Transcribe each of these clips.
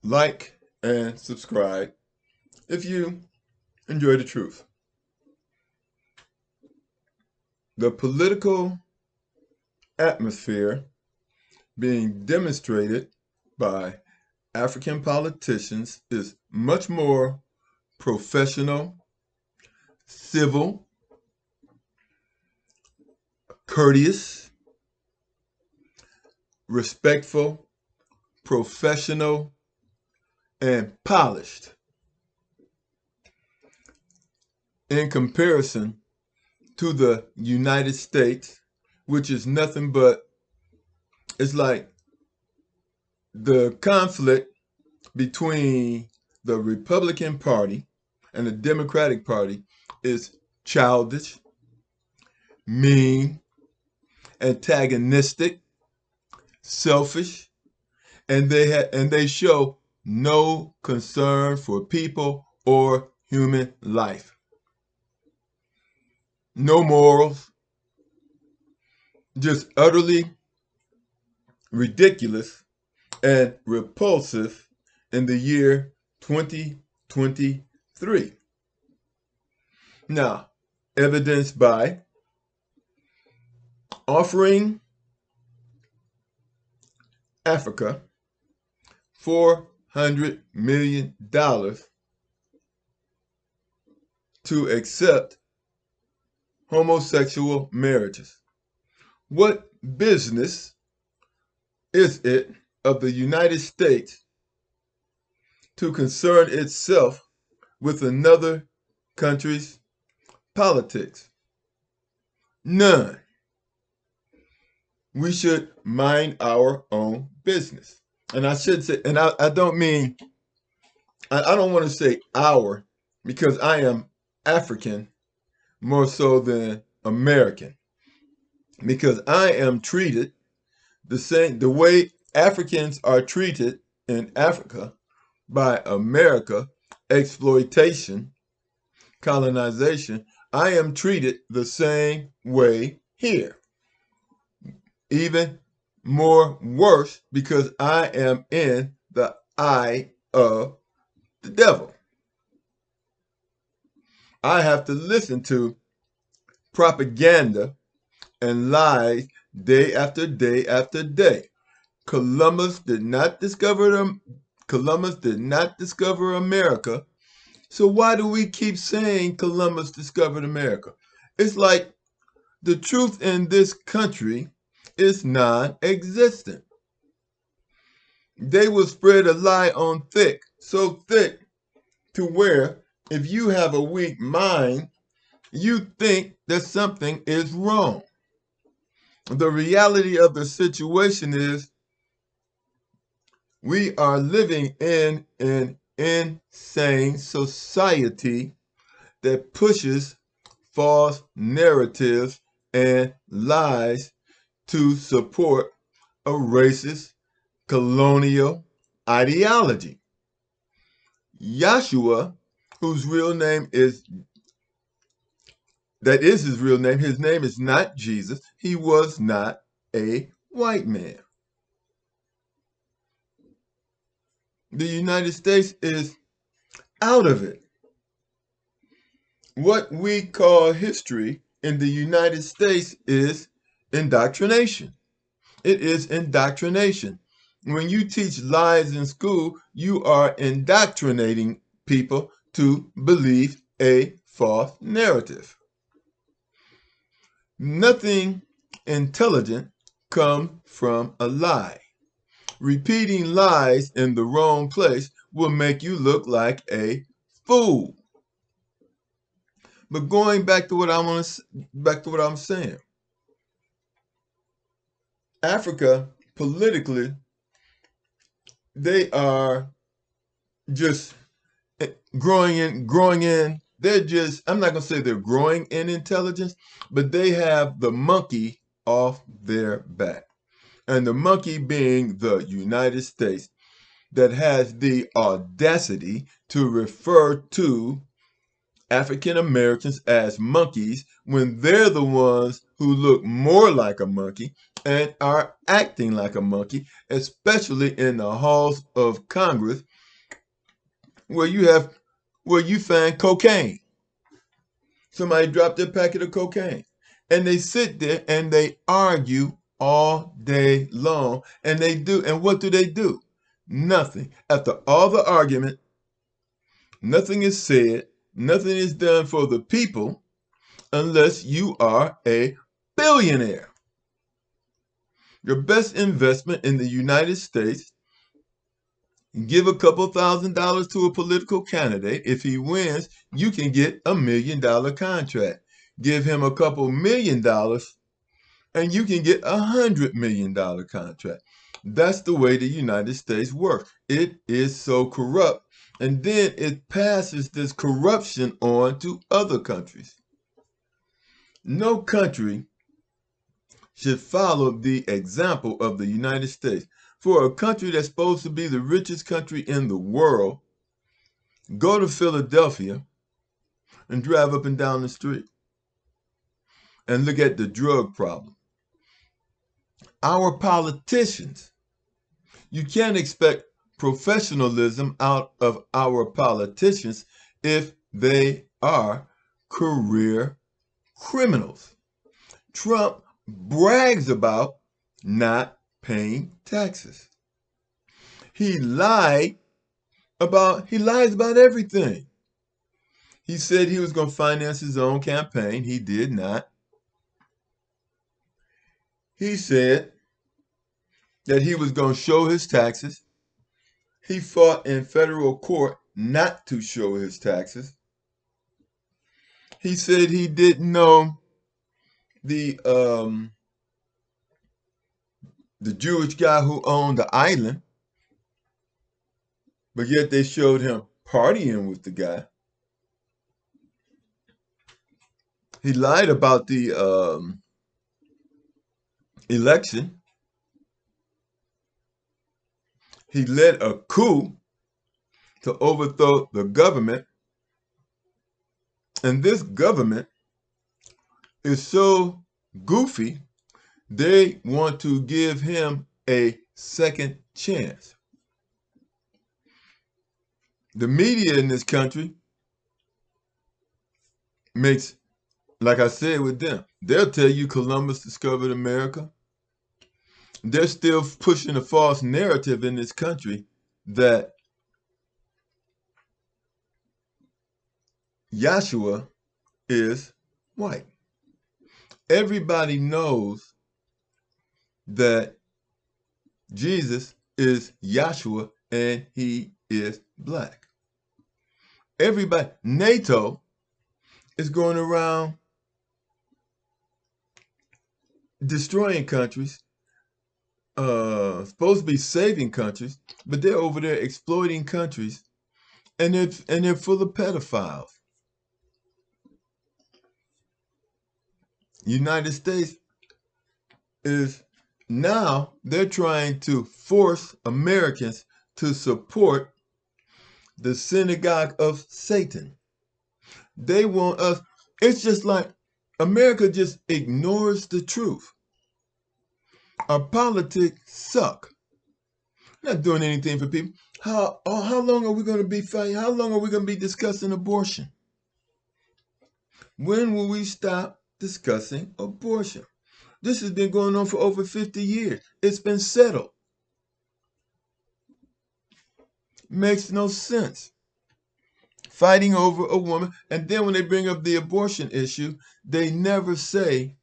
like, and subscribe if you enjoy the truth. The political atmosphere being demonstrated by African politicians is much more professional, civil, courteous, respectful, professional, and polished in comparison to the United States, which is nothing but, it's like the conflict between the Republican Party and the Democratic Party is childish, mean, antagonistic, selfish, and they show no concern for people or human life. No morals, just utterly ridiculous and repulsive in the year 2023. Now, evidenced by offering Africa $400 million to accept homosexual marriages. What business is it of the United States to concern itself with another country's politics? None. We should mind our own business. And I should say, and I don't mean, I don't want to say our, because I am African more so than American, because I am treated the same, the way Africans are treated in Africa by America, exploitation, colonization. I am treated the same way here, even more worse, because I am in the eye of the devil. I have to listen to propaganda and lies day after day after day. Columbus did not discover America. So why do we keep saying Columbus discovered America? It's like the truth in this country is non-existent. They will spread a lie on thick, so thick to where if you have a weak mind, you think that something is wrong. The reality of the situation is we are living in an insane society that pushes false narratives and lies to support a racist colonial ideology. Yahshua, whose real name is, that is his real name, his name is not Jesus. He was not a white man. The United States is out of it. What we call history in the United States is indoctrination. It is indoctrination. When you teach lies in school, you are indoctrinating people to believe a false narrative. Nothing intelligent comes from a lie. Repeating lies in the wrong place will make you look like a fool. But going back to what I'm saying, Africa politically, they are just growing in. They're just, I'm not going to say they're growing in intelligence, but they have the monkey off their back. And the monkey being the United States, that has the audacity to refer to African Americans as monkeys when they're the ones who look more like a monkey and are acting like a monkey, especially in the halls of Congress, where you find cocaine. Somebody dropped their packet of cocaine. And they sit there and they argue all day long. And what do? Nothing. After all the argument, nothing is said, nothing is done for the people unless you are a billionaire. Your best investment in the United States, give a couple $1,000s to a political candidate. If he wins, you can get a $1 million contract. Give him a couple $1 million and you can get a $100 million contract. That's the way the United States works. It is so corrupt. And then it passes this corruption on to other countries. No country should follow the example of the United States. For a country that's supposed to be the richest country in the world, go to Philadelphia and drive up and down the street and look at the drug problem. Our politicians, you can't expect professionalism out of our politicians if they are career criminals. Trump brags about not paying taxes. He lies about everything. He said he was going to finance his own campaign. He did not. He said that he was going to show his taxes. He fought in federal court not to show his taxes. He said he didn't know the Jewish guy who owned the island, but yet they showed him partying with the guy. He lied about the election. He led a coup to overthrow the government. And this government is so goofy, they want to give him a second chance. The media in this country makes, like I said with them, they'll tell you Columbus discovered America. They're still pushing a false narrative in this country that Yahshua is white. Everybody knows that Jesus is Yahshua and he is black. Everybody, NATO is going around destroying countries, supposed to be saving countries, but they're over there exploiting countries, and they're full of pedophiles. United States is now, they're trying to force Americans to support the synagogue of Satan. They want us, it's just like America just ignores the truth. Our politics suck. Not doing anything for people. How long are we going to be fighting? How long are we going to be discussing abortion? When will we stop discussing abortion? This has been going on for over 50 years. It's been settled. Makes no sense. Fighting over a woman, and then when they bring up the abortion issue, they never say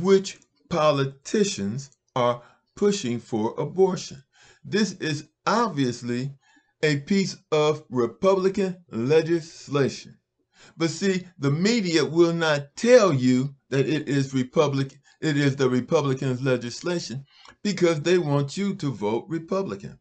which politicians are pushing for abortion. This is obviously a piece of Republican legislation. But see, the media will not tell you that it is the Republicans' legislation because they want you to vote Republican.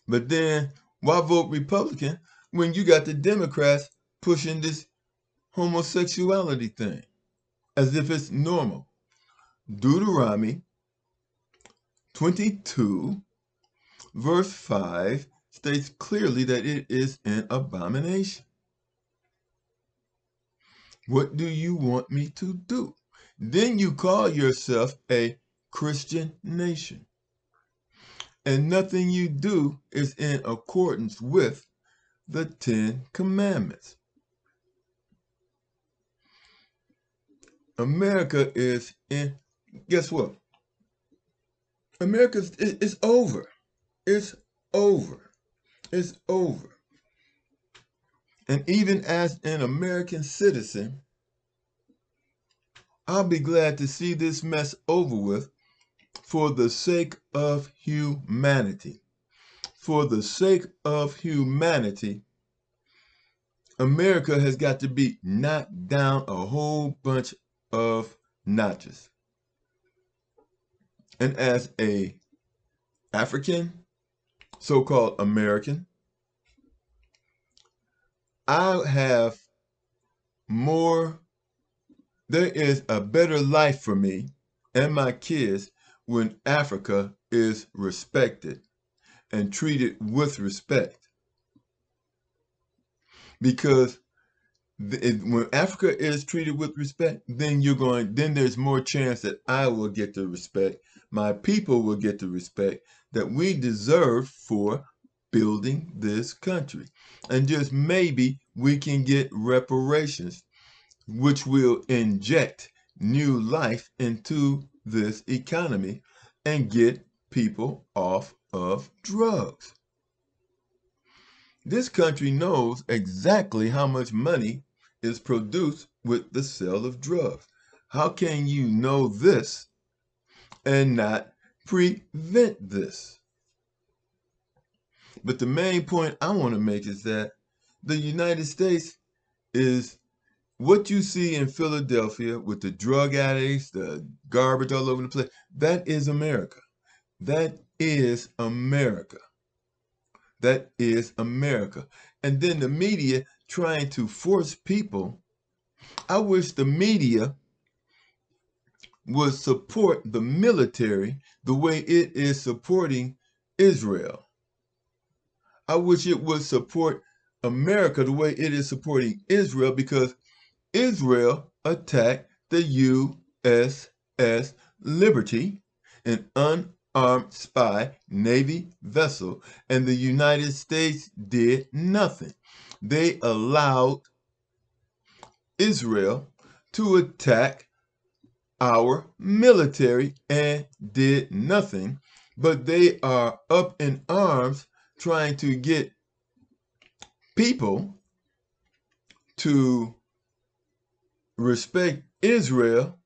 But then, why vote Republican when you got the Democrats pushing this homosexuality thing as if it's normal? Deuteronomy 22, verse 5 states clearly that it is an abomination. What do you want me to do? Then you call yourself a Christian nation. and nothing you do is in accordance with the 10 Commandments. America is in, guess what? America is over. It's over. It's over. And even as an American citizen, I'll be glad to see this mess over with for the sake of humanity. For the sake of humanity, America has got to be knocked down a whole bunch of notches. And as a African, so-called American, I have more, there is a better life for me and my kids when Africa is respected and treated with respect. Because when Africa is treated with respect, then there's more chance that I will get the respect, my people will get the respect that we deserve for building this country. And just maybe we can get reparations, which will inject new life into this economy and get people off of drugs. This country knows exactly how much money is produced with the sale of drugs. How can you know this and not prevent this? But the main point I want to make is that the United States is what you see in Philadelphia with the drug addicts, the garbage all over the place. That is America. That is America. That is America. And then the media trying to force people. I wish the media would support the military the way it is supporting Israel. I wish it would support America the way it is supporting Israel, because Israel attacked the USS Liberty, an unarmed spy Navy vessel, and the United States did nothing. They allowed Israel to attack our military and did nothing, but they are up in arms trying to get people to respect Israel,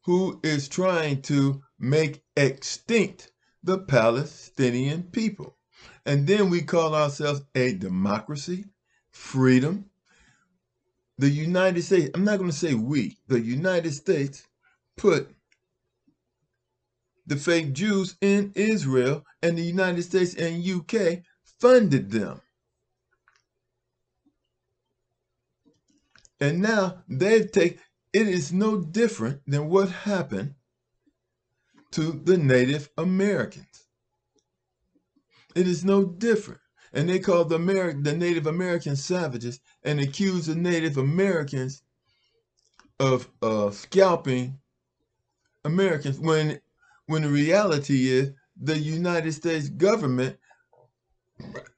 who is trying to make extinct the Palestinian people. And then we call ourselves a democracy, freedom. The United States, I'm not going to say we, the United States put the fake Jews in Israel, and the United States and UK funded them. And now it is no different than what happened to the Native Americans. It is no different. And they call the Native Americans savages and accuse the Native Americans of scalping Americans, when the reality is the United States government,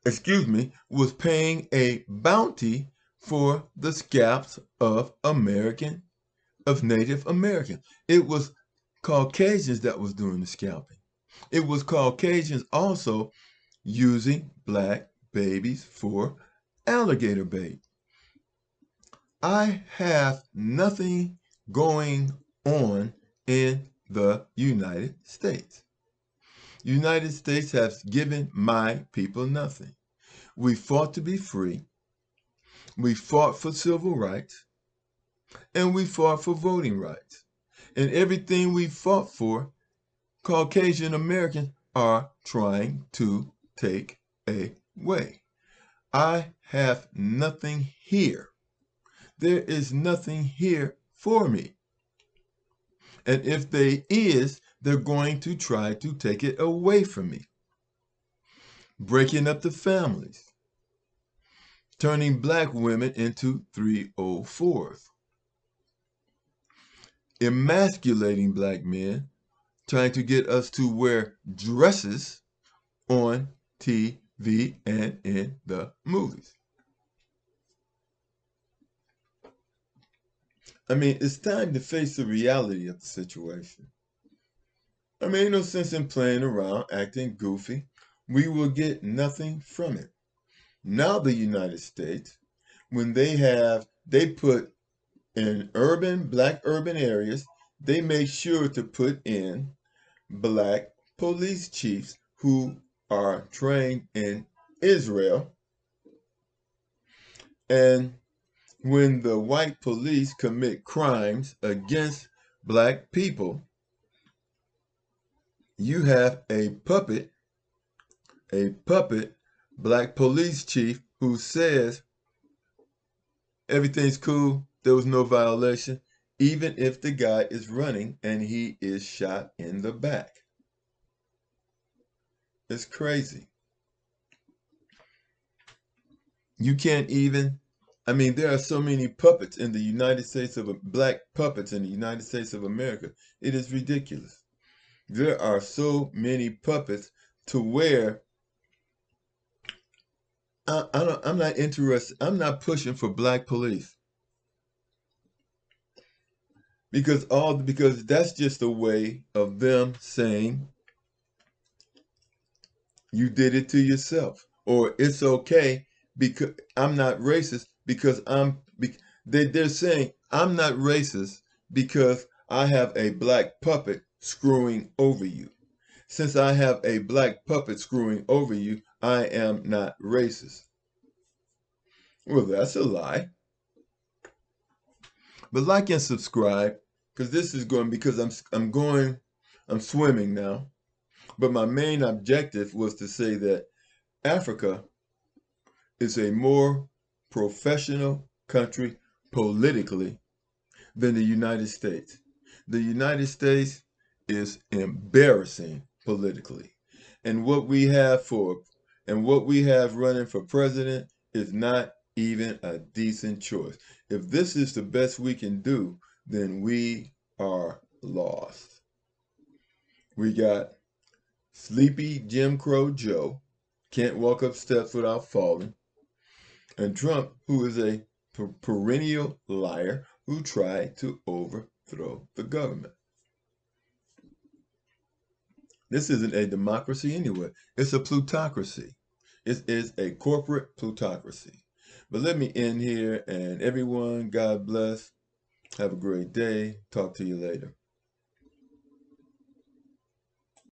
was paying a bounty for the scalps of Native Americans. It was Caucasians that was doing the scalping. It was Caucasians also using black babies for alligator bait. I have nothing going on in the United States. United States has given my people nothing. We fought to be free. We fought for civil rights. And we fought for voting rights. And everything we fought for, Caucasian Americans are trying to take away. I have nothing here. There is nothing here for me. And if there is, they're going to try to take it away from me. Breaking up the families. Turning black women into 304s. Emasculating black men, trying to get us to wear dresses on TV and in the movies. I mean, it's time to face the reality of the situation. I mean, ain't no sense in playing around, acting goofy. We will get nothing from it. Now the United States, when they put in black urban areas, they make sure to put in black police chiefs who are trained in Israel. And when the white police commit crimes against black people, you have a puppet black police chief who says everything's cool, there was no violation, even if the guy is running and he is shot in the back. It's crazy. You can't even, I mean, there are so many puppets in the United States black puppets in the United States of America. It is ridiculous. There are so many puppets to where I'm not interested. I'm not pushing for black police because that's just a way of them saying you did it to yourself, or it's okay because I'm not racist because they're saying I'm not racist because I have a black puppet screwing over you. Since I have a black puppet screwing over you, I am not racist. Well, that's a lie. But like and subscribe, because this is going because I'm swimming now. But my main objective was to say that Africa is a more professional country politically than the United States. The United States is embarrassing politically. And what we have running for president is not even a decent choice. If this is the best we can do, then we are lost. We got sleepy Jim Crow Joe, can't walk up steps without falling, and Trump, who is a perennial liar who tried to overthrow the government. This isn't a democracy anyway. It's a plutocracy. It is a corporate plutocracy. But let me end here, and everyone, God bless. Have a great day. Talk to you later.